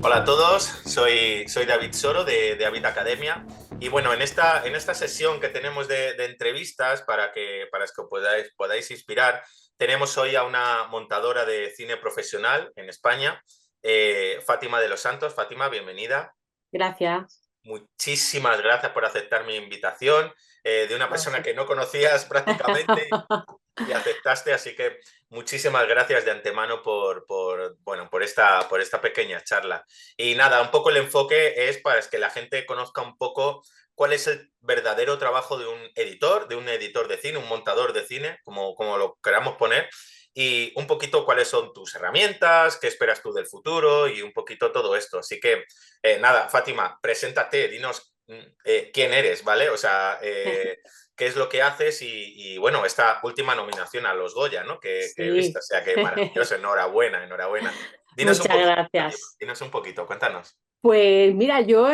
Hola a todos, soy David Soro de Habit Academia y bueno, en esta sesión que tenemos de entrevistas para que podáis inspirar, tenemos hoy a una montadora de cine profesional en España, Fátima de los Santos. Fátima, bienvenida. Gracias. Muchísimas gracias por aceptar mi invitación, de una persona Gracias. que no conocías prácticamente y aceptaste, así que muchísimas gracias de antemano por esta pequeña charla. Y nada, un poco el enfoque es para que la gente conozca un poco cuál es el verdadero trabajo de un editor de cine, un montador de cine, como lo queramos poner, y un poquito cuáles son tus herramientas, qué esperas tú del futuro y un poquito todo esto. Así que nada, Fátima, preséntate, dinos quién eres, ¿vale? O sea, qué es lo que haces y, bueno, esta última nominación a los Goya, ¿no? Que he visto, Sí. o sea, que maravilloso, enhorabuena, enhorabuena. Dinos un Muchas poquito, Fátima, gracias. dinos un poquito, cuéntanos. Pues mira, yo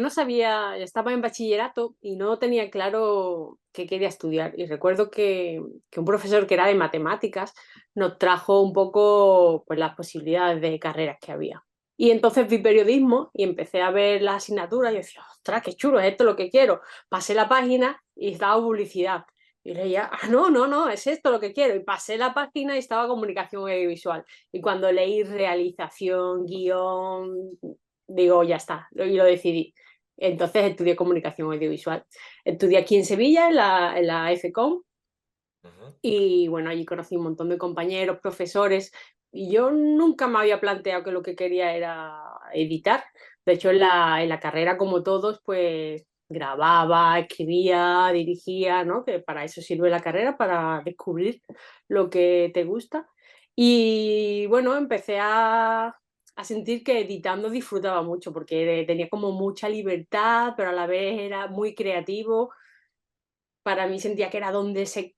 no sabía, estaba en bachillerato y no tenía claro qué quería estudiar. Y recuerdo que un profesor que era de matemáticas nos trajo un poco pues, las posibilidades de carreras que había. Y entonces vi periodismo y empecé a ver las asignaturas y yo decía, ostras, qué chulo, es esto lo que quiero. Pasé la página y estaba publicidad. Y leía, no, no, no, es esto lo que quiero. Y pasé la página y estaba comunicación audiovisual. Y cuando leí realización, guión, digo, ya está, y lo decidí. Entonces estudié comunicación audiovisual. Estudié aquí en Sevilla, en la FCOM, Ujú, y bueno, allí conocí un montón de compañeros, profesores, y yo nunca me había planteado que lo que quería era editar. De hecho, en la carrera, como todos, pues grababa, escribía, dirigía, ¿no? Que para eso sirve la carrera, para descubrir lo que te gusta. Y bueno, empecé a sentir que editando disfrutaba mucho, porque tenía como mucha libertad, pero a la vez era muy creativo. Para mí sentía que era donde se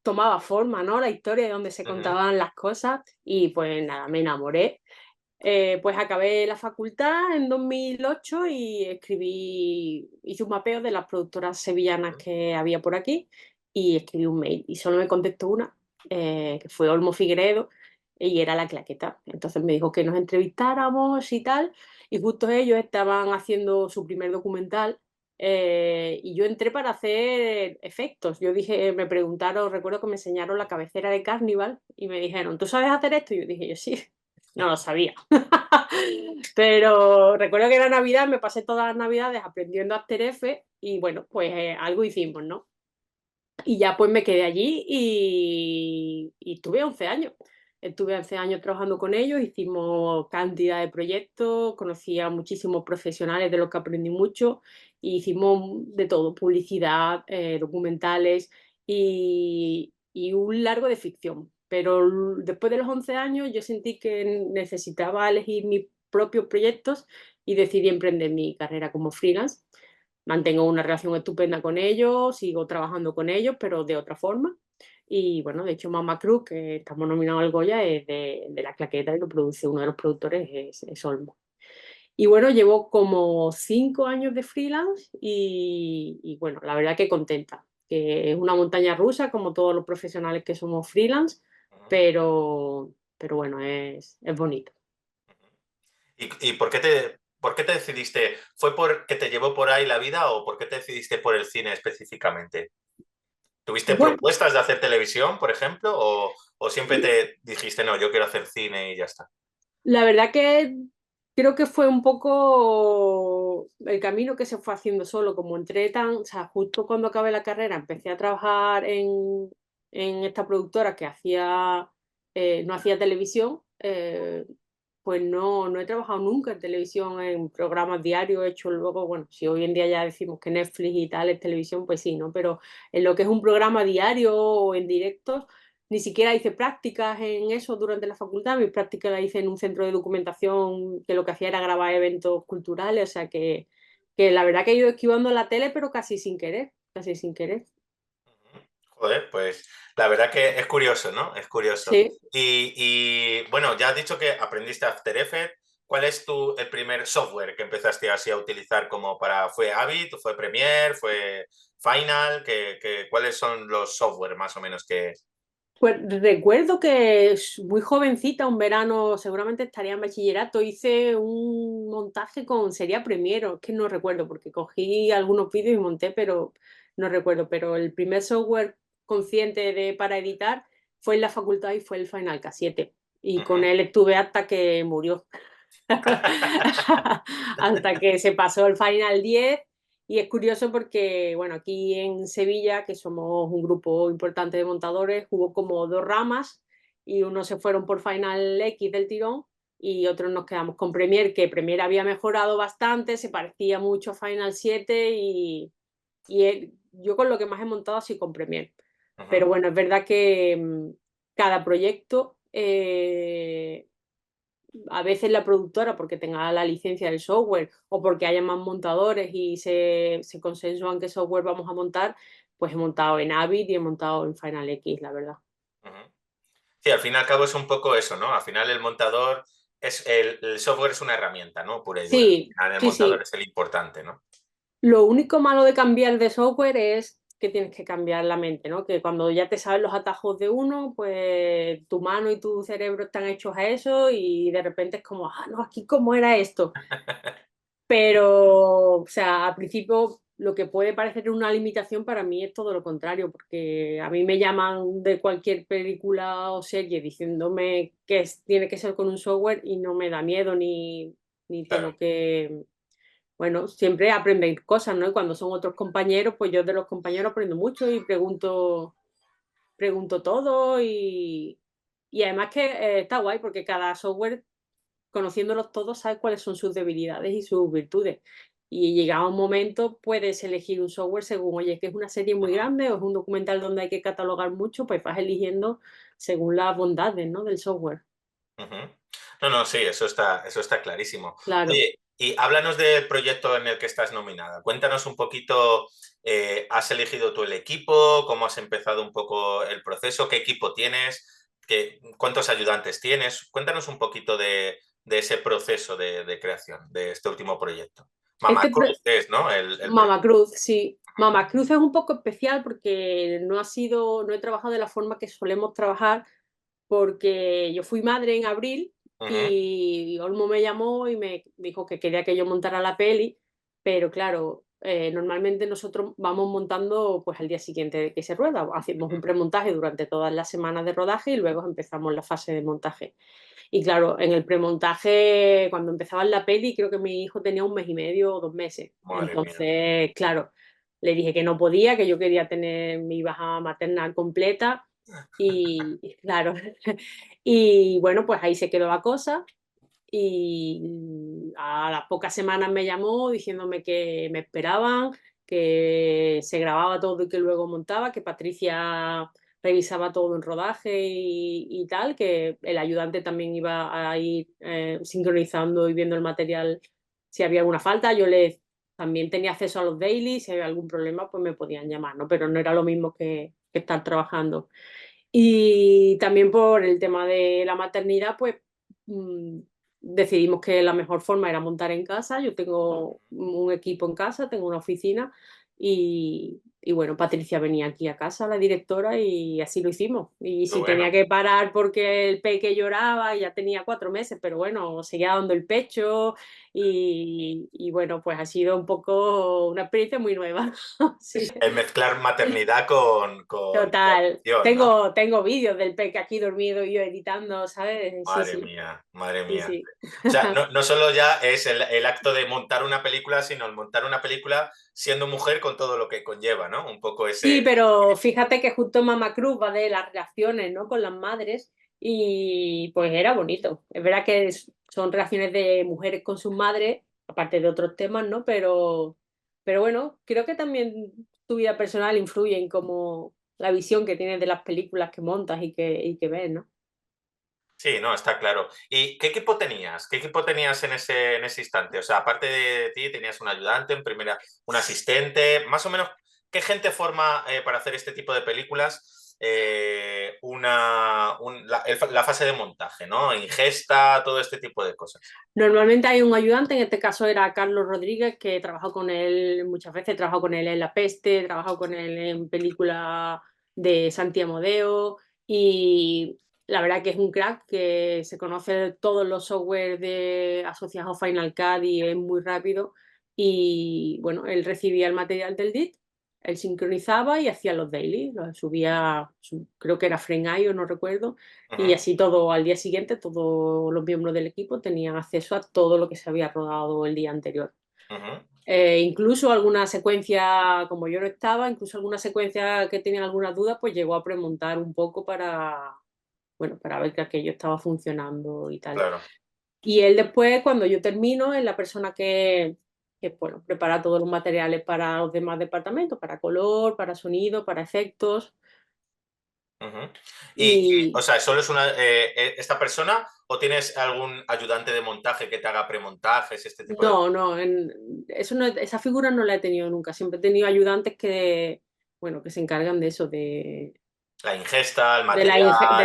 tomaba forma, ¿no? La historia de donde se ujú, contaban las cosas y pues nada, me enamoré. Pues acabé la facultad en 2008 y hice un mapeo de las productoras sevillanas ujú. que había por aquí y escribí un mail y solo me contestó una, que fue Olmo Figueredo y era la claqueta. Entonces me dijo que nos entrevistáramos y tal y justo ellos estaban haciendo su primer documental, y yo entré para hacer efectos. Yo dije, me preguntaron, recuerdo que me enseñaron la cabecera de Carnival y me dijeron, ¿tú sabes hacer esto? Y yo dije, yo sí, no lo sabía. Pero recuerdo que era Navidad, me pasé todas las Navidades aprendiendo After Effects y bueno, pues algo hicimos, ¿no? Y ya pues me quedé allí y tuve 11 años. Estuve 11 años trabajando con ellos, hicimos cantidad de proyectos, conocí a muchísimos profesionales de los que aprendí mucho, y hicimos de todo, publicidad, documentales y un largo de ficción. Pero después de los 11 años yo sentí que necesitaba elegir mis propios proyectos y decidí emprender mi carrera como freelance. Mantengo una relación estupenda con ellos, sigo trabajando con ellos, pero de otra forma. Y bueno, de hecho, Mama Cruz, que estamos nominados al Goya, es de La Claqueta y lo produce uno de los productores, es Olmo. Y bueno, llevo como 5 años de freelance y bueno, la verdad que contenta, que es una montaña rusa como todos los profesionales que somos freelance, Ujú. pero bueno, es bonito. ¿Y por qué te decidiste? ¿Fue porque te llevó por ahí la vida o por qué te decidiste por el cine específicamente? ¿Tuviste Bueno, propuestas de hacer televisión, por ejemplo? ¿O siempre te dijiste, no, yo quiero hacer cine y ya está? la verdad que creo que fue un poco el camino que se fue haciendo solo, como entré tan, o sea, justo cuando acabé la carrera empecé a trabajar en esta productora que no hacía televisión, pues no he trabajado nunca en televisión, en programas diarios, he hecho luego, bueno, si hoy en día ya decimos que Netflix y tal es televisión, pues sí, ¿no? Pero en lo que es un programa diario o en directo, ni siquiera hice prácticas en eso durante la facultad. Mis prácticas las hice en un centro de documentación que lo que hacía era grabar eventos culturales, o sea que la verdad que he ido esquivando la tele, pero casi sin querer, casi sin querer. Joder, pues la verdad que es curioso, ¿no? Es curioso. Sí. Bueno, ya has dicho que aprendiste After Effects. ¿Cuál es el primer software que empezaste así a utilizar como para... ¿Fue Avid, fue Premiere, Final? ¿Cuáles son los software más o menos que... Pues recuerdo que muy jovencita, un verano, seguramente estaría en bachillerato, hice un montaje sería Premiere, es que no recuerdo, porque cogí algunos vídeos y monté, pero no recuerdo. Pero el primer software consciente para editar fue en la facultad y fue el Final Cut 7. Y con Ujú. él estuve hasta que murió. Hasta que se pasó el Final 10. Y es curioso porque, bueno, aquí en Sevilla, que somos un grupo importante de montadores, hubo como dos ramas y unos se fueron por Final X del tirón y otros nos quedamos con Premiere, que Premiere había mejorado bastante, se parecía mucho a Final 7 yo con lo que más he montado ha sido con Premiere. Ujú. Pero bueno, es verdad que cada proyecto a veces la productora, porque tenga la licencia del software o porque haya más montadores y se consensuan qué software vamos a montar, pues he montado en Avid y he montado en Final X, la verdad. Ujú. Sí, al fin y al cabo es un poco eso, ¿no? Al final el montador el software es una herramienta, ¿no? Pura y dura. Al Sí, final el sí, montador sí. es el importante, ¿no? Lo único malo de cambiar de software es que tienes que cambiar la mente, ¿no? Que cuando ya te sabes los atajos de uno, pues tu mano y tu cerebro están hechos a eso y de repente es como, ah, no, aquí cómo era esto. Pero, o sea, al principio lo que puede parecer una limitación para mí es todo lo contrario, porque a mí me llaman de cualquier película o serie diciéndome que tiene que ser con un software y no me da miedo ni Claro. tengo que, bueno, siempre aprender cosas, ¿no? Y cuando son otros compañeros, pues yo de los compañeros aprendo mucho y pregunto todo y además que está guay porque cada software conociéndolos todos, sabes cuáles son sus debilidades y sus virtudes. Y llegado un momento, puedes elegir un software según, oye, que es una serie muy Ujú, grande o es un documental donde hay que catalogar mucho, pues vas eligiendo según las bondades, ¿no? Del software. ujú. No, no, sí, eso está clarísimo. Claro. Oye, y háblanos del proyecto en el que estás nominada. Cuéntanos un poquito, ¿has elegido tú el equipo? ¿Cómo has empezado un poco el proceso? ¿Qué equipo tienes? ¿Cuántos ayudantes tienes? Cuéntanos un poquito de ese proceso de creación de este último proyecto. Mamá Este Cruz es, ¿no? El proyecto. Mama Cruz, sí. Mama Cruz es un poco especial porque no he trabajado de la forma que solemos trabajar porque yo fui madre en abril Ujú, y Olmo me llamó y me dijo que quería que yo montara la peli, pero claro, normalmente nosotros vamos montando pues al día siguiente de que se rueda, hacemos un ujú, premontaje durante todas las semanas de rodaje y luego empezamos la fase de montaje. Y claro, en el premontaje, cuando empezaba la peli, creo que mi hijo tenía 1 mes y medio o 2 meses. madre mía. Entonces, claro, le dije que no podía, que yo quería tener mi baja maternal completa. Y claro, y bueno, pues ahí se quedó la cosa. Y a las pocas semanas me llamó diciéndome que me esperaban, que se grababa todo y que luego montaba, que Patricia revisaba todo en rodaje y tal, que el ayudante también iba a ir sincronizando y viendo el material si había alguna falta. También tenía acceso a los dailies, si había algún problema, pues me podían llamar, ¿no? Pero no era lo mismo que estar trabajando. Y también por el tema de la maternidad, pues mm, decidimos que la mejor forma era montar en casa. Yo tengo un equipo en casa, tengo una oficina y bueno, Patricia venía aquí a casa, la directora, y así lo hicimos. Y Qué si tenía bueno. que parar porque el peque lloraba, ya tenía 4 meses, pero bueno, seguía dando el pecho y bueno, pues ha sido un poco una experiencia muy nueva. Sí. El mezclar maternidad con Total. edición, ¿no? Tengo vídeos del peque aquí dormido y yo editando, ¿sabes? Sí, Madre sí, mía, madre sí, mía. sí. O sea, no, no solo ya es el acto de montar una película, sino el montar una película siendo mujer con todo lo que conlleva, ¿no? Un poco Sí, ese... pero fíjate que justo Mama Cruz va de las relaciones, ¿no? Con las madres y pues era bonito. Es verdad que son relaciones de mujeres con sus madres, aparte de otros temas, ¿no? Pero bueno, creo que también tu vida personal influye en cómo la visión que tienes de las películas que montas y que ves, ¿no? Sí, no, está claro. ¿Y qué equipo tenías? ¿Qué equipo tenías en ese instante? O sea, aparte de ti, tenías un ayudante, en primera, un asistente, más o menos, ¿qué gente forma para hacer este tipo de películas? la fase de montaje, ¿no? Ingesta, todo este tipo de cosas. Normalmente hay un ayudante, en este caso era Carlos Rodríguez, que he trabajado con él muchas veces, he trabajado con él en La Peste, he trabajado con él en películas de Santi Amodeo y la verdad que es un crack, que se conoce todos los software asociados a Final Cut y es muy rápido. Y bueno, él recibía el material del DIT, él sincronizaba y hacía los daily, los subía, creo que era FrameIO, no recuerdo, y Ujú, así todo al día siguiente, todos los miembros del equipo tenían acceso a todo lo que se había rodado el día anterior. ujú, Incluso alguna secuencia, como yo no estaba, incluso alguna secuencia que tenían algunas dudas, pues llegó a premontar un poco para, bueno, para ver que aquello estaba funcionando y tal. claro. Y él después, cuando yo termino, es la persona que bueno, prepara todos los materiales para los demás departamentos, para color, para sonido, para efectos. Ujú. O Y sea, ¿solo es esta persona o tienes algún ayudante de montaje que te haga premontajes, este tipo de no, no, eso no, esa figura no la he tenido nunca. Siempre he tenido ayudantes que, bueno, que se encargan de eso, la ingesta, el de material,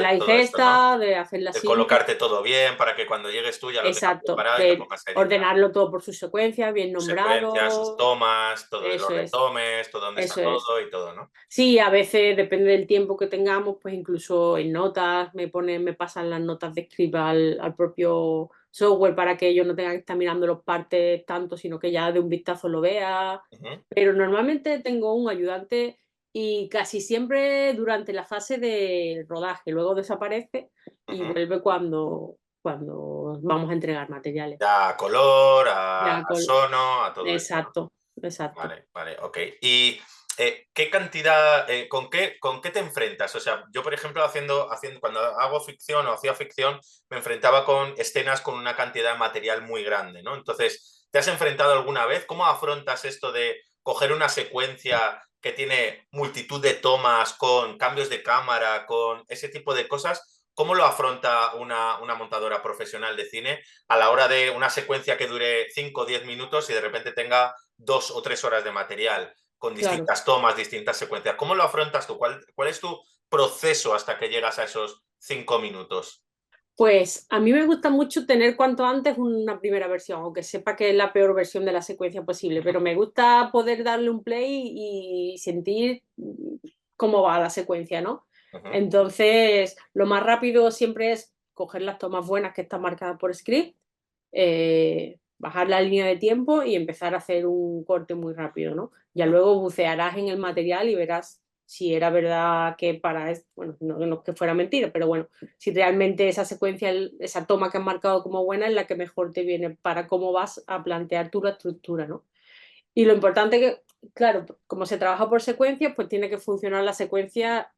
la todo esto, ¿no? ingesta, de hacer la El sync. colocarte todo bien para que cuando llegues tú ya lo tengas Exacto, preparado y te de pongas a editar. ordenarlo todo por sus secuencias, bien Sus secuencias, sus nombrado. tomas, todo, los Eso es, retomes, todo dónde está eso es. todo y todo, ¿no? Sí, a veces depende del tiempo que tengamos, pues incluso en notas me pasan las notas de script al propio software para que yo no tenga que estar mirando los partes tanto, sino que ya de un vistazo lo vea. Ujú, Pero normalmente tengo un ayudante y casi siempre durante la fase de rodaje, luego desaparece y ujú. vuelve cuando vamos a entregar materiales. Ya a color, Ya a sono, a todo esto, ¿no? exacto, exacto. Vale, vale, ok. ¿Y qué cantidad, con qué te enfrentas? O sea, yo, por ejemplo, cuando hago ficción o hacía ficción, me enfrentaba con escenas con una cantidad de material muy grande, ¿no? Entonces, ¿te has enfrentado alguna vez? ¿Cómo afrontas esto de coger una secuencia que tiene multitud de tomas, con cambios de cámara, con ese tipo de cosas? ¿Cómo lo afronta una montadora profesional de cine a la hora de una secuencia que dure 5 o 10 minutos y de repente tenga 2 o 3 horas de material con Claro. distintas tomas, distintas secuencias? ¿Cómo lo afrontas tú? ¿Cuál es tu proceso hasta que llegas a esos 5 minutos? Pues a mí me gusta mucho tener cuanto antes una primera versión, aunque sepa que es la peor versión de la secuencia posible, pero me gusta poder darle un play y sentir cómo va la secuencia, ¿no? Ujú, Entonces, lo más rápido siempre es coger las tomas buenas que están marcadas por script, bajar la línea de tiempo y empezar a hacer un corte muy rápido, ¿no? Ya ujú, luego bucearás en el material y verás si era verdad que bueno, no, no que fuera mentira, pero bueno, si realmente esa secuencia, esa toma que has marcado como buena es la que mejor te viene para cómo vas a plantear tú la estructura, ¿no? Y lo importante que, claro, como se trabaja por secuencias, pues tiene que funcionar la secuencia,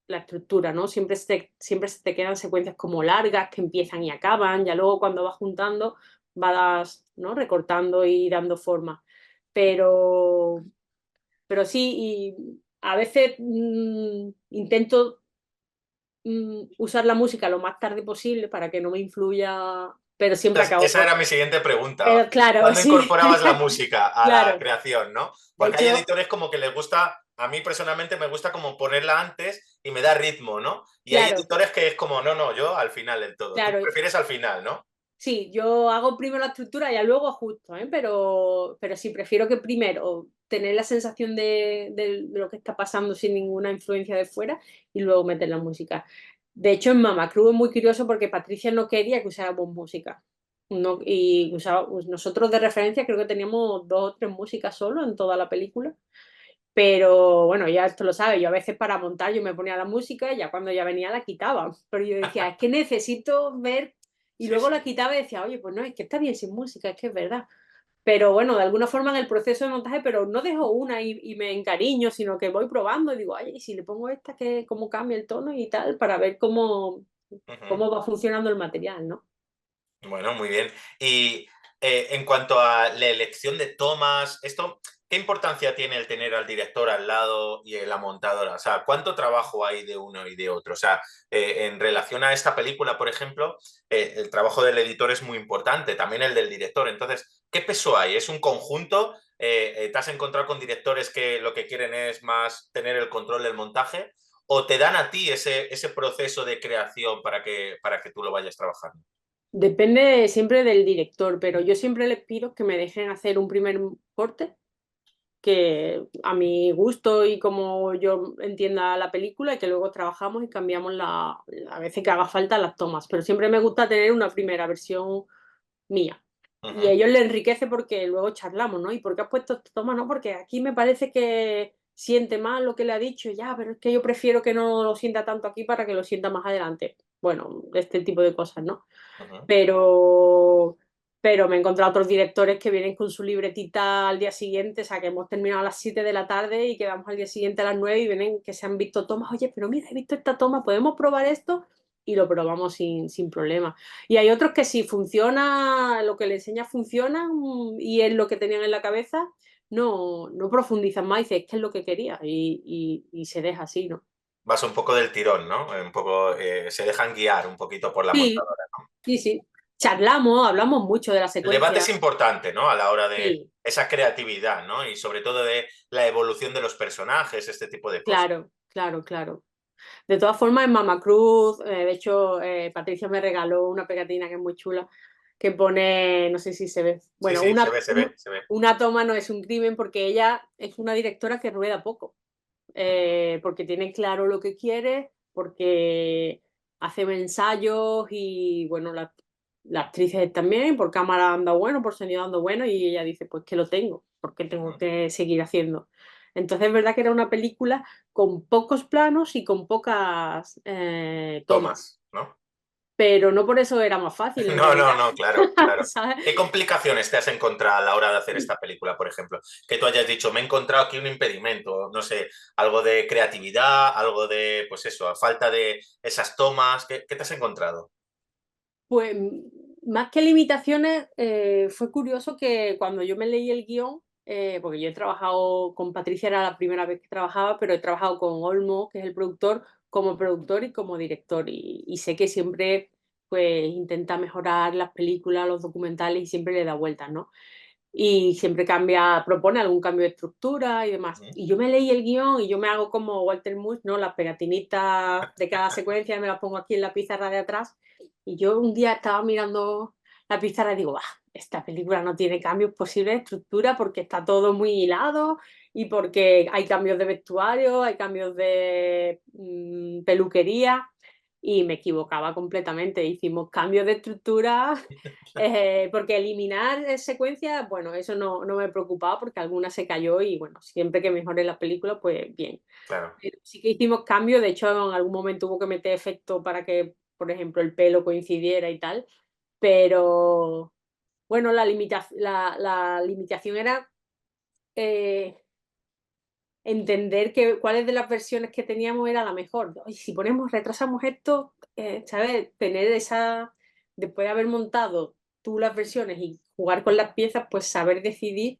la estructura, ¿no? Siempre se te quedan secuencias como largas que empiezan y acaban, ya luego cuando vas juntando vas, ¿no? Recortando y dando forma. Pero, pero sí, y a veces intento usar la música lo más tarde posible para que no me influya, pero siempre acabo Esa por... era mi siguiente pregunta. Pero claro, ¿Cuándo sí, incorporabas la música a la claro. creación, no? De Porque hay hecho, editores como que les gusta, a mí personalmente me gusta como ponerla antes y me da ritmo, ¿no? Y hay claro, editores que es como, no, no, yo al final del todo. Tú claro. prefieres al final, ¿no? Sí, yo hago primero la estructura y ya luego ajusto, ¿eh? Pero sí, prefiero que primero tener la sensación de lo que está pasando sin ninguna influencia de fuera y luego meter la música. De hecho, en Mama Cruz es muy curioso porque Patricia no quería que usáramos música. No, y pues nosotros de referencia creo que teníamos dos o tres músicas solo en toda la película. Pero bueno, ya esto lo sabe, yo a veces para montar yo me ponía la música y ya cuando ya venía la quitaba. Pero yo decía, es que necesito ver. Y Sí, luego sí. la quitaba y decía, oye, pues no, es que está bien sin música, es que es verdad. Pero bueno, de alguna forma en el proceso de montaje, pero no dejo una y me encariño, sino que voy probando y digo, oye, y si le pongo esta, ¿cómo cambia el tono y tal? Para ver Ujú. cómo va funcionando el material, ¿no? Bueno, muy bien. Y en cuanto a la elección de tomas, ¿qué importancia tiene el tener al director al lado y la montadora? O sea, ¿cuánto trabajo hay de uno y de otro? O sea, en relación a esta película, por ejemplo, el trabajo del editor es muy importante, también el del director. Entonces, ¿qué peso hay? ¿Es un conjunto? ¿Te has encontrado con directores que lo que quieren es más tener el control del montaje? o te dan a ti ese proceso de creación para que tú lo vayas trabajando? Depende siempre del director, pero yo siempre les pido que me dejen hacer un primer corte que a mi gusto y como yo entienda la película y que luego trabajamos y cambiamos a veces que haga falta las tomas, pero siempre me gusta tener una primera versión mía. Y a Ujú, ellos les enriquece porque luego charlamos, ¿no? ¿Y por qué has puesto esta toma? No, porque aquí me parece que siente mal lo que le ha dicho, ya, pero es que yo prefiero que no lo sienta tanto aquí para que lo sienta más adelante. Bueno, este tipo de cosas, ¿no? ujú. Pero, pero me he encontrado otros directores que vienen con su libretita al día siguiente, o sea, que hemos terminado a las 7 de la tarde y quedamos al día siguiente a las 9 y vienen que se han visto tomas, oye, pero mira, he visto esta toma, ¿podemos probar esto? Y lo probamos sin problema. Y hay otros que si funciona, lo que le enseña funciona y es lo que tenían en la cabeza, no profundizan más, y dice, es que es lo que quería y se deja así, ¿no? Vas un poco del tirón, ¿no? Un poco, se dejan guiar un poquito por la Sí, montadora. sí, sí. Charlamos, hablamos mucho de la El debate secuencia. es importante, ¿no? A la hora de Sí, esa creatividad, ¿no? Y sobre todo de la evolución de los personajes, este tipo de cosas. claro, claro, claro. De todas formas, en Mama Cruz, de hecho, Patricia me regaló una pegatina que es muy chula, que pone, no sé si se ve, Sí, bueno, sí, se ve, se ve, se ve. una toma no es un crimen porque ella es una directora que rueda poco, porque tiene claro lo que quiere, porque hace ensayos y, bueno, las actrices también, por cámara anda bueno, por sonido anda bueno, y ella dice, pues que lo tengo, porque tengo Ujú. que seguir haciendo. Entonces es verdad que era una película con pocos planos y con pocas tomas, Tomas, ¿no? pero no por eso era más fácil en No, no, realidad, no, claro, claro. ¿sabes? ¿Qué complicaciones te has encontrado a la hora de hacer esta película, por ejemplo? Que tú hayas dicho, me he encontrado aquí un impedimento, no sé, algo de creatividad, algo de, pues eso, a falta de esas tomas, ¿qué te has encontrado? Pues más que limitaciones, fue curioso que cuando yo me leí el guión, porque yo he trabajado con Patricia, era la primera vez que trabajaba, pero he trabajado con Olmo, que es el productor, como productor y como director. Y sé que siempre pues, intenta mejorar las películas, los documentales y siempre le da vueltas, ¿no? Y siempre cambia, propone algún cambio de estructura y demás. Ujú. Y yo me leí el guión y yo me hago como Walter Mush, ¿no? Las pegatinitas de cada secuencia me las pongo aquí en la pizarra de atrás. Y yo un día estaba mirando la pizarra y digo, bah, esta película no tiene cambios posibles de estructura porque está todo muy hilado y porque hay cambios de vestuario, hay cambios de peluquería. Y me equivocaba completamente. Hicimos cambios de estructura porque eliminar secuencias, bueno, eso no me preocupaba porque alguna se cayó y bueno, siempre que mejore la película, pues bien. Claro. Pero sí que hicimos cambios, de hecho en algún momento hubo que meter efecto para que, por ejemplo, el pelo coincidiera y tal, pero bueno, la limitación era eh, entender que cuáles de las versiones que teníamos era la mejor. Oye, si ponemos, retrasamos esto, ¿sabes? Tener esa, después de haber montado tú las versiones y jugar con las piezas, pues saber decidir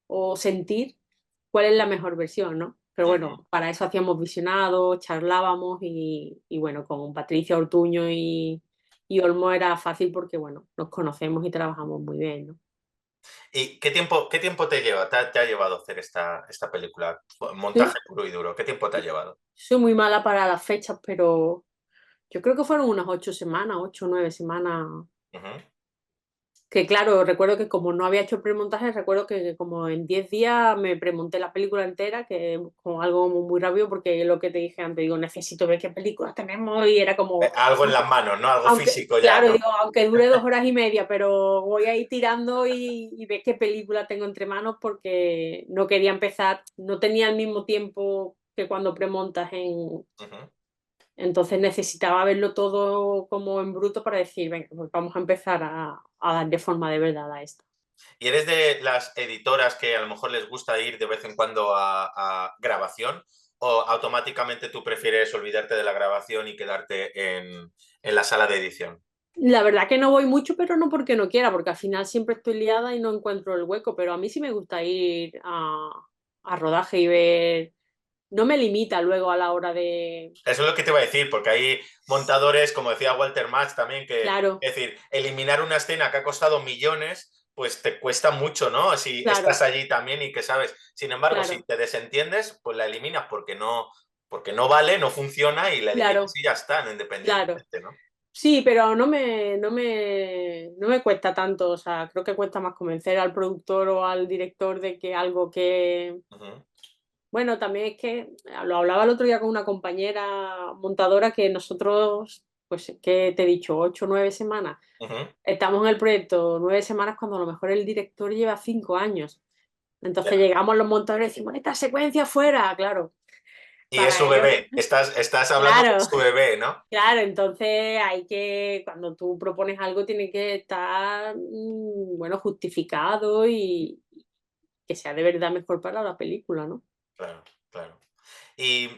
o sentir cuál es la mejor versión, ¿no? Pero Ujú. bueno, para eso hacíamos visionados, charlábamos y bueno, con Patricia Ortuño y Olmo era fácil porque, bueno, nos conocemos y trabajamos muy bien, ¿no? ¿Y qué tiempo te lleva, te ha llevado a hacer esta película? Montaje Sí, puro y duro, ¿qué tiempo te ha llevado? soy muy mala para las fechas, pero yo creo que fueron unas 8 semanas, 8 o 9 semanas. Ujú. Que claro, recuerdo que como no había hecho premontaje, recuerdo que como en 10 días me premonté la película entera, que con algo muy rápido, porque lo que te dije antes, digo, necesito ver qué películas tenemos y era como, Algo en las manos, ¿no? Algo aunque, físico ya, claro, ¿no? digo, aunque dure 2 horas y media, pero voy a ir tirando y ver qué película tengo entre manos porque no quería empezar, no tenía el mismo tiempo que cuando premontas Ujú. entonces necesitaba verlo todo como en bruto para decir, venga, pues vamos a empezar a darle forma de verdad a esto. ¿Y eres de las editoras que a lo mejor les gusta ir de vez en cuando a grabación? ¿O automáticamente tú prefieres olvidarte de la grabación y quedarte en la sala de edición? La verdad que no voy mucho, pero no porque no quiera, porque al final siempre estoy liada y no encuentro el hueco, pero a mí sí me gusta ir a rodaje y ver, no me limita luego a la hora de, Eso es lo que te iba a decir, porque hay montadores, como decía Walter Match también, que claro, es decir, eliminar una escena que ha costado millones, pues te cuesta mucho, ¿no? Si estás claro, allí también y que sabes. Sin embargo, si claro, te desentiendes, pues la eliminas porque no, porque no vale, no funciona y la eliminas claro, y ya está, no claro. independientemente, ¿no? Sí, pero no me cuesta tanto, o sea, creo que cuesta más convencer al productor o al director de que algo que Ujú, bueno, también es que lo hablaba el otro día con una compañera montadora que nosotros, pues, ¿qué te he dicho? 8 o 9 semanas. ujú, Estamos en el proyecto 9 semanas cuando a lo mejor el director lleva 5 años. Entonces ya. llegamos los montadores y decimos: "Esta secuencia fuera", claro, Y es para su ellos bebé, estás hablando de claro. su bebé, ¿no? Claro, entonces hay que, cuando tú propones algo, tiene que estar, bueno, justificado y que sea de verdad mejor para la película, ¿no? Claro, claro. Y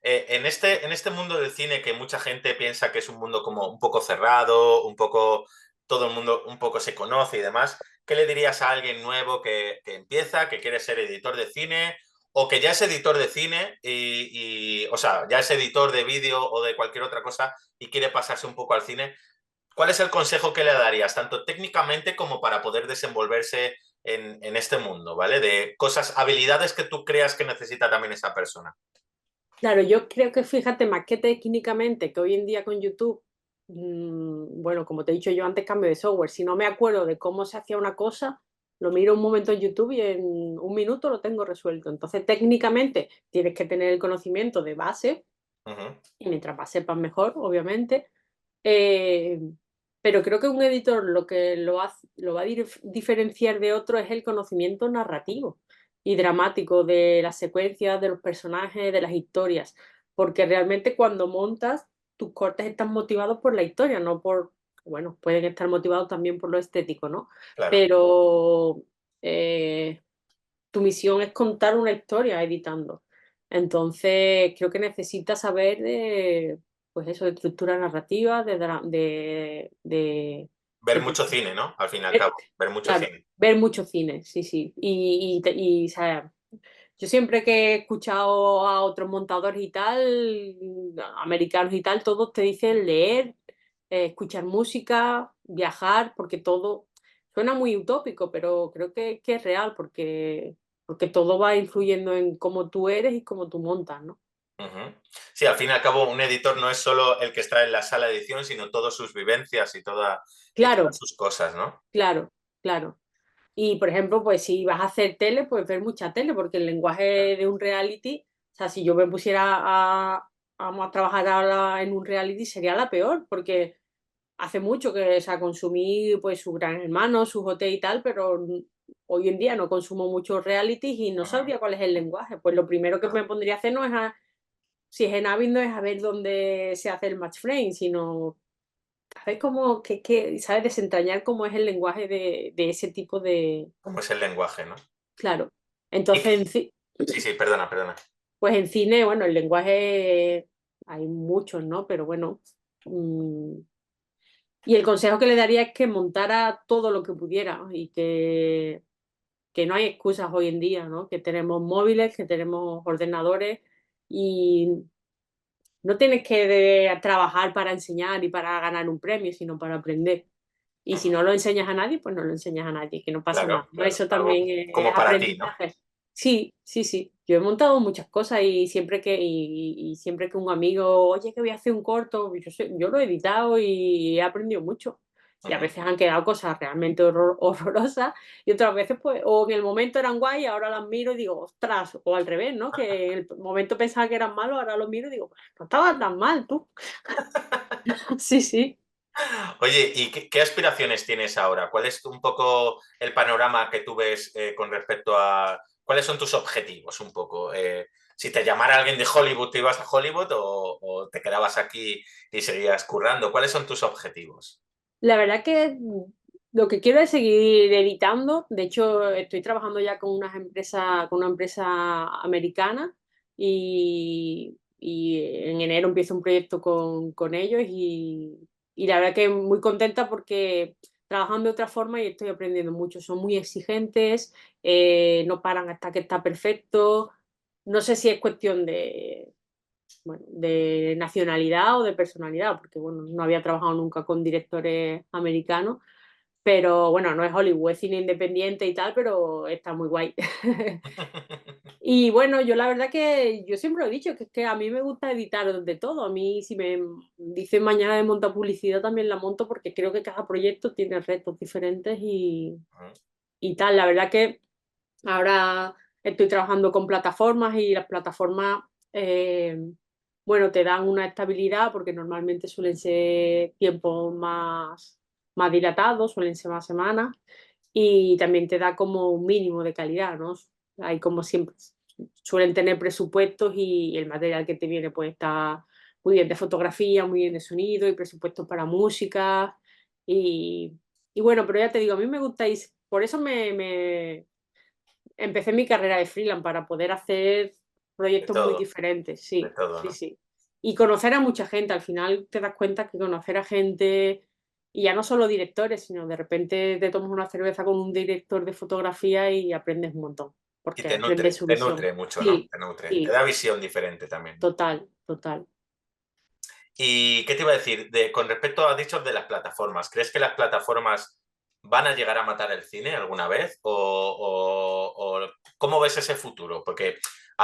en este mundo del cine que mucha gente piensa que es un mundo como un poco cerrado, un poco, todo el mundo un poco se conoce y demás, ¿qué le dirías a alguien nuevo que empieza, que quiere ser editor de cine o que ya es editor de cine o sea, ya es editor de vídeo o de cualquier otra cosa y quiere pasarse un poco al cine? ¿Cuál es el consejo que le darías, tanto técnicamente como para poder desenvolverse en este mundo, ¿vale? De cosas, habilidades que tú creas que necesita también esa persona. Claro, yo creo que fíjate, más que técnicamente, que hoy en día con YouTube, bueno, como te he dicho yo antes, cambio de software. Si no me acuerdo de cómo se hacía una cosa, lo miro un momento en YouTube y en un minuto lo tengo resuelto. Entonces, técnicamente, tienes que tener el conocimiento de base, Ujú, y mientras más sepas mejor, obviamente. Eh, pero creo que un editor lo que lo va a diferenciar de otro es el conocimiento narrativo y dramático de las secuencias, de los personajes, de las historias. Porque realmente cuando montas, tus cortes están motivados por la historia, no por, bueno, pueden estar motivados también por lo estético, ¿no? claro. Pero tu misión es contar una historia editando. Entonces, creo que necesitas saber de, pues eso, de estructura narrativa, Ver de mucho cine, ¿no? Al fin y al ver, cabo, ver mucho claro, cine. ver mucho cine, sí, sí. O sea, yo siempre que he escuchado a otros montadores y tal, americanos y tal, todos te dicen leer, escuchar música, viajar, porque todo suena muy utópico, pero creo que es real, porque todo va influyendo en cómo tú eres y cómo tú montas, ¿no? Ujú. Sí, al fin y al cabo, un editor no es solo el que está en la sala de edición, sino todas sus vivencias y todas Claro, sus cosas, ¿no? claro, claro. Y, por ejemplo, pues si vas a hacer tele, pues ver mucha tele, porque el lenguaje de un reality, o sea, si yo me pusiera a trabajar ahora en un reality sería la peor, porque hace mucho que, o sea, consumí pues su Gran Hermano, su OT y tal, pero hoy en día no consumo muchos realities y no Ujú, sabría cuál es el lenguaje. Pues lo primero que me pondría a hacer no es si es en Avid, no es a ver dónde se hace el match frame, sino a ver cómo, ¿sabes? Desentrañar cómo es el lenguaje de ese tipo de, cómo es el lenguaje, ¿no? claro. Y Entonces, sí, sí, perdona, perdona. pues en cine, bueno, el lenguaje hay muchos, ¿no? Pero bueno, y el consejo que le daría es que montara todo lo que pudiera y que no hay excusas hoy en día, ¿no? Que tenemos móviles, que tenemos ordenadores y no tienes que trabajar para enseñar y para ganar un premio, sino para aprender. Y si Ujú, no lo enseñas a nadie, pues no lo enseñas a nadie, que no pasa nada, claro, ¿no? claro. Eso Algo también es como para ti, ¿no? aprendizaje. Sí, sí, sí. Yo he montado muchas cosas y siempre que un amigo, oye, que voy a hacer un corto, yo lo he editado y he aprendido mucho. Y a Ujú, veces han quedado cosas realmente horrorosas y otras veces, pues, o en el momento eran guay, ahora las miro y digo, ostras, o al revés, ¿no? Que en el momento pensaba que eran malos, ahora los miro y digo, no estaban tan mal, tú. Sí, sí. Oye, ¿y qué aspiraciones tienes ahora? ¿Cuál es un poco el panorama que tú ves con respecto a cuáles son tus objetivos un poco? Si te llamara alguien de Hollywood, ¿te ibas a Hollywood o te quedabas aquí y seguías currando? ¿Cuáles son tus objetivos? La verdad que lo que quiero es seguir editando. De hecho, estoy trabajando ya con una empresa americana y en enero empiezo un proyecto con ellos y la verdad que muy contenta porque trabajan de otra forma y estoy aprendiendo mucho. Son muy exigentes, no paran hasta que está perfecto. No sé si es cuestión de, bueno, de nacionalidad o de personalidad, porque bueno, no había trabajado nunca con directores americanos, Pero bueno, no es Hollywood, es cine independiente y tal, pero está muy guay. Y bueno, yo la verdad que yo siempre lo he dicho, que es que a mí me gusta editar de todo. A mí si me dicen mañana de montar publicidad también la monto porque creo que cada proyecto tiene retos diferentes y tal. La verdad que ahora estoy trabajando con plataformas y las plataformas, bueno, te dan una estabilidad porque normalmente suelen ser tiempos más dilatados, suelen ser más semanas y también te da como un mínimo de calidad, ¿no? Hay como siempre, suelen tener presupuestos y el material que te viene pues está muy bien de fotografía, muy bien de sonido y presupuestos para música y, y bueno, pero ya te digo, a mí me gusta y por eso empecé mi carrera de freelance para poder hacer De proyectos muy todo, diferentes, de sí, todo, sí, ¿no? sí. Y conocer a mucha gente, al final te das cuenta que conocer a gente, y ya no solo directores, sino de repente te tomas una cerveza con un director de fotografía y aprendes un montón, Y porque aprendes su te visión. nutre mucho, ¿no? Sí, Te nutre, te sí, da visión diferente también. total, total. ¿Y qué te iba a decir? Con respecto a dichos de las plataformas, ¿crees que las plataformas van a llegar a matar el cine alguna vez? ¿O cómo ves ese futuro? Porque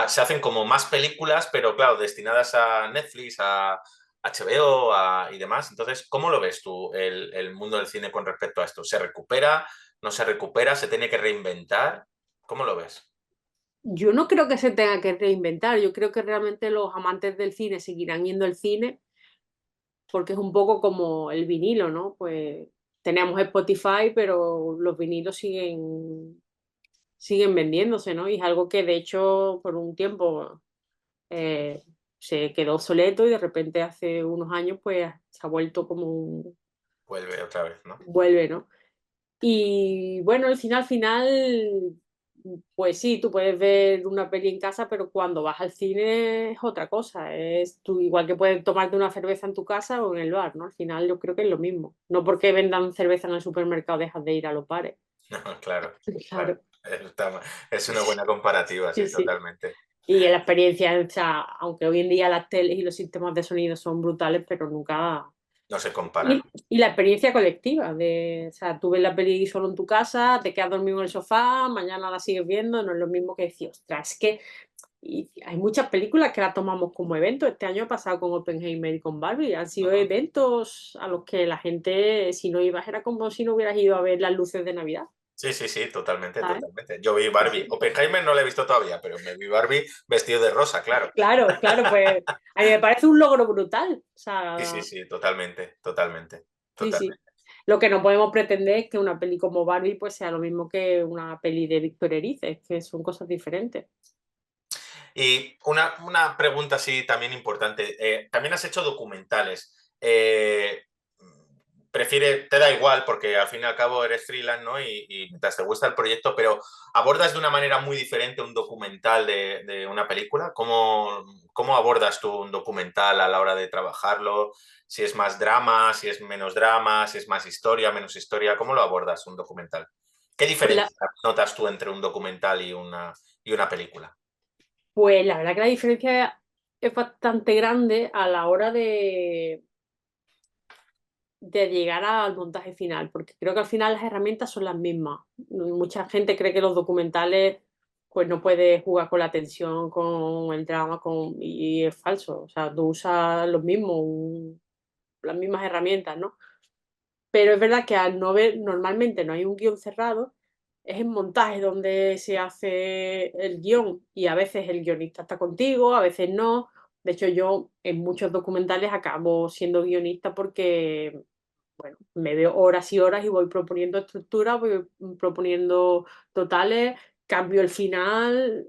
se hacen como más películas, pero claro, destinadas a Netflix, a HBO y demás. Entonces, ¿cómo lo ves tú el mundo del cine con respecto a esto? ¿Se recupera? ¿No se recupera? ¿Se tiene que reinventar? ¿Cómo lo ves? Yo no creo que se tenga que reinventar, yo creo que realmente los amantes del cine seguirán yendo al cine porque es un poco como el vinilo, ¿no? Pues tenemos Spotify, pero los vinilos siguen vendiéndose, ¿no? Y es algo que de hecho por un tiempo eh, se quedó obsoleto y de repente hace unos años pues se ha vuelto como Vuelve otra vez, ¿no? vuelve, ¿no? Y bueno, al final, pues sí, tú puedes ver una peli en casa, pero cuando vas al cine es otra cosa. Es tú, igual que puedes tomarte una cerveza en tu casa o en el bar, ¿no? Al final yo creo que es lo mismo. No porque vendan cerveza en el supermercado dejas de ir a los bares. Claro, claro. Claro. Es una buena comparativa, Sí, sí, sí. totalmente. Y la experiencia, o sea, aunque hoy en día las teles y los sistemas de sonido son brutales, pero nunca. No se comparan. Y la experiencia colectiva, o sea, tú ves la peli solo en tu casa, te quedas dormido en el sofá, mañana la sigues viendo, no es lo mismo que decir, ostras, es que y hay muchas películas que las tomamos como eventos. Este año ha pasado con Oppenheimer y con Barbie. Han sido Ujú. eventos a los que la gente, si no ibas, era como si no hubieras ido a ver las luces de Navidad, Sí, sí, sí, totalmente, ¿sabes? totalmente. Yo vi Sí, Barbie. sí. Oppenheimer no la he visto todavía, pero me vi Barbie vestido de rosa, claro. Claro, claro, pues a mí me parece un logro brutal. O Sí, sí, sea, sí, totalmente, totalmente, sí, sí. totalmente. Lo que no podemos pretender es que una peli como Barbie pues sea lo mismo que una peli de Víctor Erice, que son cosas diferentes. Y una pregunta así también importante. También has hecho documentales. Te da igual porque al fin y al cabo eres freelance, ¿no? Y mientras te gusta el proyecto, pero ¿abordas de una manera muy diferente un documental de una película? ¿Cómo abordas tú un documental a la hora de trabajarlo? Si es más drama, si es menos drama, si es más historia, menos historia, ¿cómo lo abordas un documental? ¿Qué Pues la, diferencia notas tú entre un documental y una película? pues la verdad que la diferencia es bastante grande a la hora de llegar al montaje final, porque creo que al final las herramientas son las mismas. Mucha gente cree que los documentales pues no puedes jugar con la tensión, con el drama, y es falso. O sea, tú usas los mismos, las mismas herramientas, ¿no? Pero es verdad que al no ver, normalmente no hay un guión cerrado, es en montaje donde se hace el guión y a veces el guionista está contigo, a veces no. De hecho, yo en muchos documentales acabo siendo guionista porque, bueno, me veo horas y horas y voy proponiendo estructuras, voy proponiendo totales, cambio el final.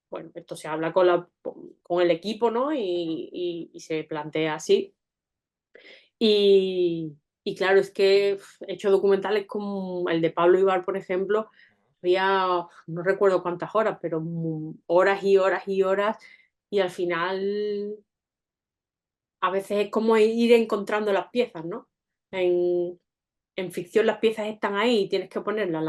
Bueno, esto se habla con el equipo, ¿no? Y se plantea así. Y claro, es que he hecho documentales como el de Pablo Ibar, por ejemplo, había, no recuerdo cuántas horas, pero horas y horas y horas, y al final a veces es como ir encontrando las piezas, ¿no? En, en ficción las piezas están ahí y tienes que ponerlas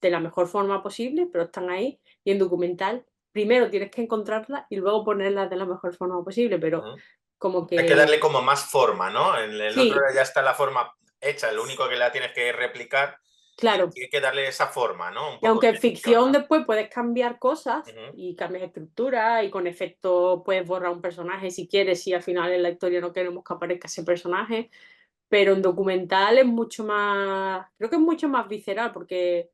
de la mejor forma posible, pero están ahí, y en documental primero tienes que encontrarlas y luego ponerlas de la mejor forma posible, pero Ujú. como Hay que darle que como más forma, ¿no? En el otro sí, ya está la forma hecha, lo único que la tienes que replicar Claro. y hay que darle esa forma, ¿no? Un Y poco aunque en de ficción, ficción ¿no? después puedes cambiar cosas Ujú. y cambias estructura y con efecto puedes borrar un personaje si quieres, si al final en la historia no queremos que aparezca ese personaje, pero en documental es mucho más, creo que es mucho más visceral porque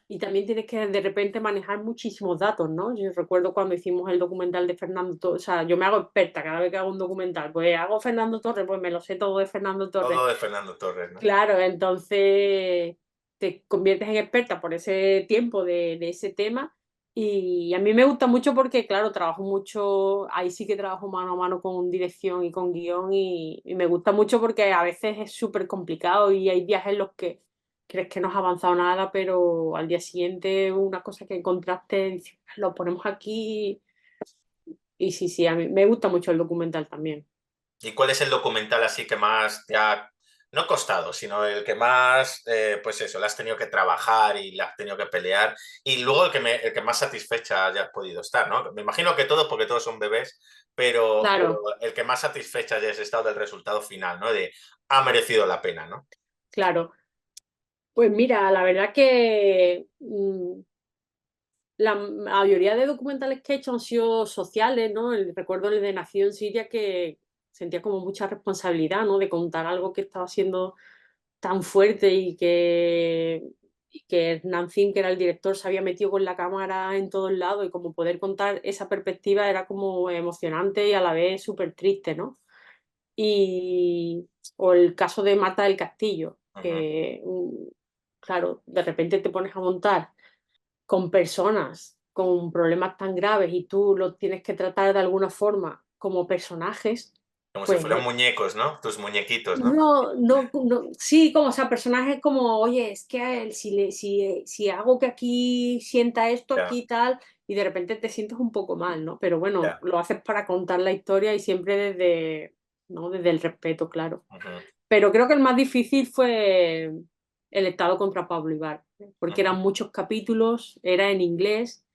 y también tienes que de repente manejar muchísimos datos, ¿no? Yo recuerdo cuando hicimos el documental de Fernando Torres, o sea, yo me hago experta cada vez que hago un documental, pues hago Fernando Torres, pues me lo sé todo de Fernando Torres. Todo de Fernando Torres, ¿no? Claro, entonces te conviertes en experta por ese tiempo de ese tema y a mí me gusta mucho porque, claro, trabajo mucho, ahí sí que trabajo mano a mano con dirección y con guión y me gusta mucho porque a veces es súper complicado y hay días en los que crees que no has avanzado nada, pero al día siguiente una cosa que encontraste, dices, lo ponemos aquí y sí, sí, a mí me gusta mucho el documental también. ¿Y cuál es el documental así que más te ha, no costado, sino el que más, pues eso, le has tenido que trabajar y le has tenido que pelear? Y luego el que más satisfecha hayas podido estar, ¿no? Me imagino que todos, porque todos son bebés, pero Claro, el que más satisfecha hayas estado del resultado final, ¿no? De ha merecido la pena, ¿no? claro. Pues mira, la verdad que la mayoría de documentales que he hecho han sido sociales, ¿no? Recuerdo el de Nacido en Siria que sentía como mucha responsabilidad, ¿no? De contar algo que estaba siendo tan fuerte y que Hernán Zin, que era el director, se había metido con la cámara en todos lados y como poder contar esa perspectiva era como emocionante y a la vez súper triste, ¿no? Y, o el caso de Marta del Castillo, Ujú. que, claro, de repente te pones a montar con personas con problemas tan graves y tú los tienes que tratar de alguna forma como personajes, Como si pues fueran muñecos, ¿no? Tus muñequitos, ¿no? no, no, no, sí, como, o sea, personajes como, oye, es que a él, si hago que aquí sienta esto, Ya, aquí tal, y de repente te sientes un poco mal, ¿no? Pero bueno, ya. lo haces para contar la historia y siempre desde, ¿no? Desde el respeto, claro. Ujú, Pero creo que el más difícil fue el Estado contra Pablo Ibar, porque ujú, eran muchos capítulos, era en inglés.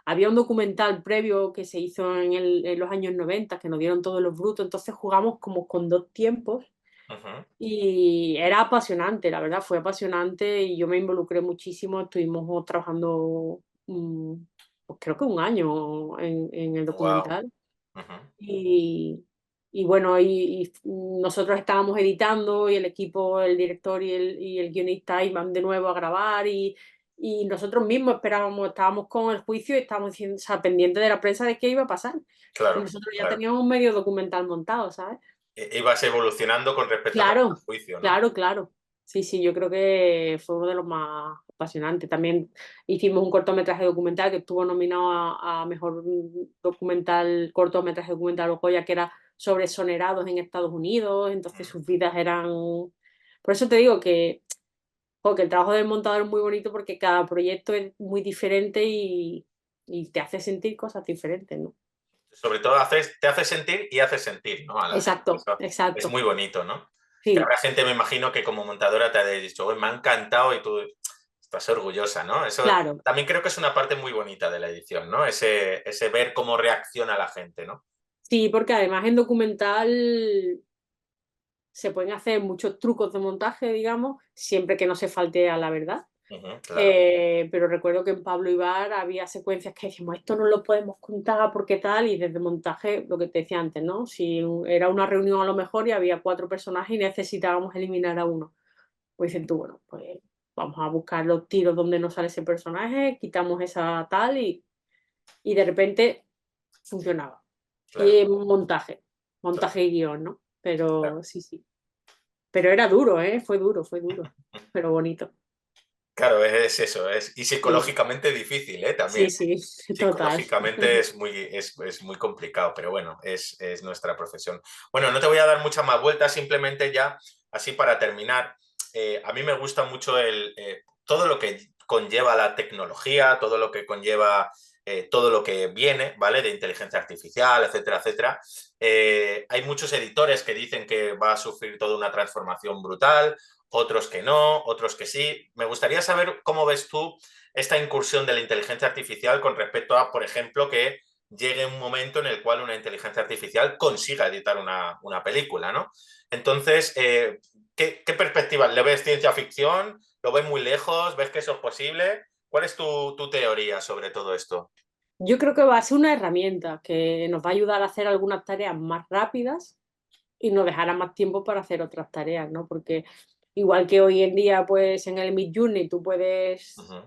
Había un documental previo que se hizo en los años 90 que nos dieron todos los brutos, entonces jugamos como con dos tiempos ujú. y era apasionante, la verdad, fue apasionante y yo me involucré muchísimo, estuvimos trabajando, pues creo que un año en el Guau. documental. Ujú. Y, y bueno, y nosotros estábamos editando y el equipo, el director y el guionista iban de nuevo a grabar y nosotros mismos esperábamos, estábamos con el juicio y estábamos diciendo, o sea, pendientes de la prensa de qué iba a pasar. Y Claro, nosotros ya claro. teníamos un medio documental montado, ¿sabes? Ibas evolucionando con respecto también Claro, al juicio, ¿no? claro, claro. Sí, sí, yo creo que fue uno de los más apasionantes. También hicimos un cortometraje documental que estuvo nominado a mejor documental, cortometraje documental o Goya, que era sobre exonerados en Estados Unidos. Entonces Mm. sus vidas eran. Por eso te digo que el trabajo del montador es muy bonito porque cada proyecto es muy diferente y te hace sentir cosas diferentes, ¿no? Sobre todo te hace sentir y hace sentir, ¿no? A la gente. Exacto, Eso es exacto. muy bonito, ¿no? Que Sí, habrá gente, me imagino, que como montadora te ha dicho, "Uy, me ha encantado" y tú estás orgullosa, ¿no? Eso claro. también creo que es una parte muy bonita de la edición, ¿no? Ese ver cómo reacciona la gente, ¿no? Sí, porque además en documental se pueden hacer muchos trucos de montaje, digamos, siempre que no se falte a la verdad. Ujú, claro, Pero recuerdo que en Pablo Ibar había secuencias que decíamos, esto no lo podemos contar porque tal, y desde montaje, lo que te decía antes, ¿no? Si era una reunión a lo mejor y había cuatro personajes y necesitábamos eliminar a uno, pues dicen tú, bueno, pues vamos a buscar los tiros donde no sale ese personaje, quitamos esa tal y de repente funcionaba. Y claro, montaje, claro, montaje y guión, ¿no? claro. Pero sí, sí. Pero era duro, ¿eh? Fue duro, pero bonito. Claro, es eso, y Sí, psicológicamente difícil, ¿eh? sí, También. sí, total. Psicológicamente es muy complicado, pero bueno, es nuestra profesión. Bueno, no te voy a dar muchas más vueltas, simplemente ya, así para terminar, a mí me gusta mucho todo lo que conlleva la tecnología, todo lo que conlleva todo lo que viene, ¿vale? De inteligencia artificial, etcétera, etcétera. Hay muchos editores que dicen que va a sufrir toda una transformación brutal, otros que no, otros que sí. Me gustaría saber cómo ves tú esta incursión de la inteligencia artificial con respecto a, por ejemplo, que llegue un momento en el cual una inteligencia artificial consiga editar una película, ¿no? Entonces, ¿Qué perspectiva? ¿Le ves ciencia ficción? ¿Lo ves muy lejos? ¿Ves que eso es posible? ¿Cuál es tu teoría sobre todo esto? Yo creo que va a ser una herramienta que nos va a ayudar a hacer algunas tareas más rápidas y nos dejará más tiempo para hacer otras tareas, ¿no? Porque igual que hoy en día, pues en el Midjourney tú puedes Ujú.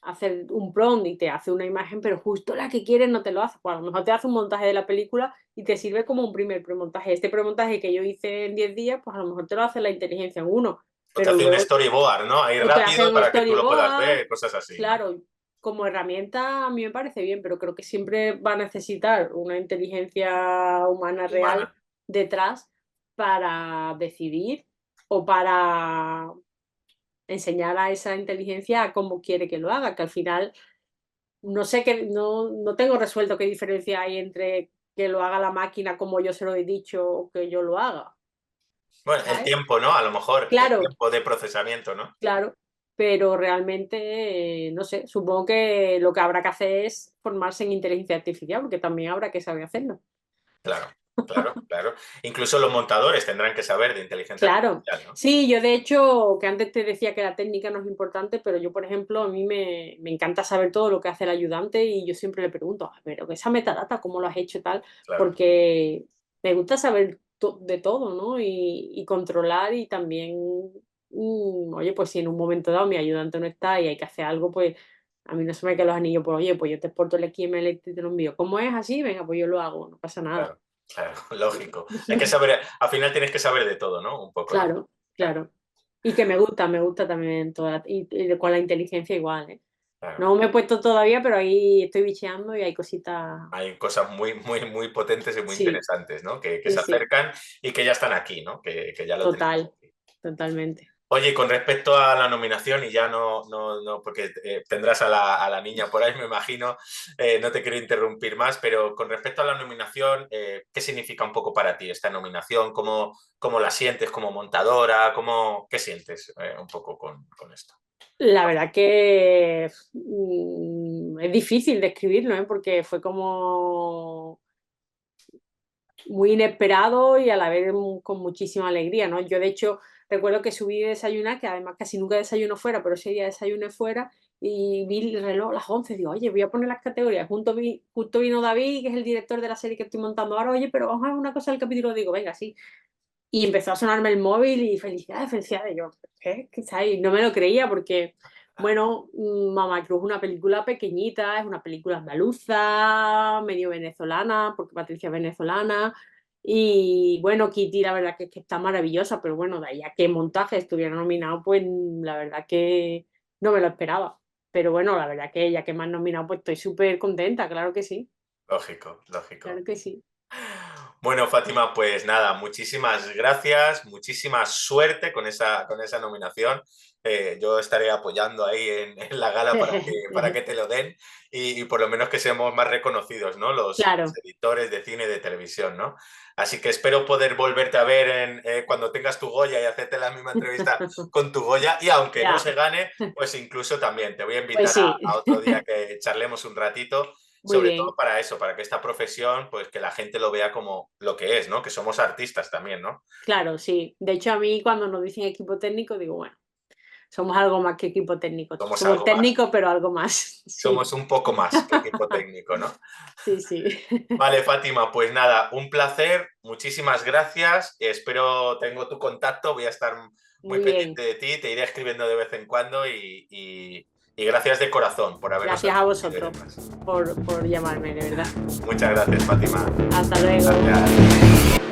hacer un prompt y te hace una imagen, pero justo la que quieres no te lo hace. Pues a lo mejor te hace un montaje de la película y te sirve como un primer premontaje. Este premontaje que yo hice en 10 días, pues a lo mejor te lo hace la inteligencia en uno, O te pero hace un luego storyboard, ¿no? Ahí o te rápido hacen un para que tú lo puedas storyboard. ver, cosas así, ¿no? Claro, como herramienta a mí me parece bien, pero creo que siempre va a necesitar una inteligencia humana real Humana, detrás para decidir o para enseñar a esa inteligencia a cómo quiere que lo haga, que al final no sé qué, no tengo resuelto qué diferencia hay entre que lo haga la máquina como yo se lo he dicho o que yo lo haga, bueno, el ¿sabes? tiempo, ¿no? A lo mejor, el Claro, tiempo de procesamiento, ¿no? claro, pero realmente, no sé, supongo que lo que habrá que hacer es formarse en inteligencia artificial, porque también habrá que saber hacerlo. Claro, claro, claro. Incluso los montadores tendrán que saber de inteligencia Claro. artificial, ¿no? Sí, yo de hecho, que antes te decía que la técnica no es importante, pero yo, por ejemplo, a mí me encanta saber todo lo que hace el ayudante y yo siempre le pregunto, pero esa metadata, ¿cómo lo has hecho tal? Claro, Porque me gusta saber de todo, ¿no? Y controlar y también, oye, pues si en un momento dado mi ayudante no está y hay que hacer algo, pues a mí no se me quedan los anillos, pues oye, pues yo te exporto el XML y te lo envío. ¿Cómo es así? Venga, pues yo lo hago, no pasa nada. claro, claro, lógico. Hay que saber, al final tienes que saber de todo, ¿no? Un poco, ¿no? Claro, Claro, claro. Y que me gusta también toda y con la inteligencia igual, ¿eh? claro. No me he puesto todavía, pero ahí estoy bicheando y hay cositas. Hay cosas muy, muy, muy potentes y muy Sí, interesantes, ¿no? Que sí, se sí, acercan y que ya están aquí, ¿no? Que ya lo tenemos total, aquí. totalmente. Oye, y con respecto a la nominación, y ya no, porque tendrás a la niña por ahí, me imagino, no te quiero interrumpir más, pero con respecto a la nominación, ¿qué significa un poco para ti esta nominación? ¿Cómo la sientes como montadora? ¿Qué sientes un poco con esto? La verdad que es difícil describirlo, ¿eh? Porque fue como muy inesperado y a la vez con muchísima alegría, ¿no? Yo, de hecho, recuerdo que subí a desayunar, que además casi nunca desayuno fuera, pero ese día desayuné fuera y vi el reloj a las 11. Digo, oye, voy a poner las categorías. Justo vino David, que es el director de la serie que estoy montando ahora, oye, pero vamos a ver una cosa del capítulo. Digo, venga, sí. Y empezó a sonarme el móvil y felicidades, felicidades. Yo, ¿qué? ¿Qué sabes? No me lo creía porque, bueno, Mamá Cruz es una película pequeñita, es una película andaluza, medio venezolana, porque Patricia es venezolana. Y bueno, Kitty, la verdad que está maravillosa, pero bueno, de ahí a que montaje estuviera nominado, pues la verdad que no me lo esperaba. Pero bueno, la verdad que ya que me han nominado, pues estoy súper contenta, claro que sí, Lógico, lógico. claro que sí. Bueno, Fátima, pues nada, muchísimas gracias, muchísima suerte con esa nominación. Yo estaré apoyando ahí en la gala para que te lo den y por lo menos que seamos más reconocidos, ¿no? Los Claro. editores de cine y de televisión, ¿no? Así que espero poder volverte a ver cuando tengas tu Goya y hacerte la misma entrevista con tu Goya. Y aunque no Ya, se gane, pues incluso también te voy a pues invitar sí, a otro día que charlemos un ratito muy sobre todo bien. para eso, para que esta profesión, pues que la gente lo vea como lo que es, ¿no? Que somos artistas también, ¿no? Claro, sí. De hecho, a mí cuando nos dicen equipo técnico, digo, bueno, somos algo más que equipo técnico. Somos Somos algo más, técnicos, pero algo más. Sí, somos un poco más que equipo técnico, ¿no? sí, sí. Vale, Fátima, pues nada, un placer, muchísimas gracias, espero, tengo tu contacto, voy a estar muy Muy bien. pendiente de ti, te iré escribiendo de vez en cuando y gracias de corazón por habernos Gracias a atendido y vosotros demás. por llamarme, de verdad. Muchas gracias, Fátima. Hasta luego. Gracias.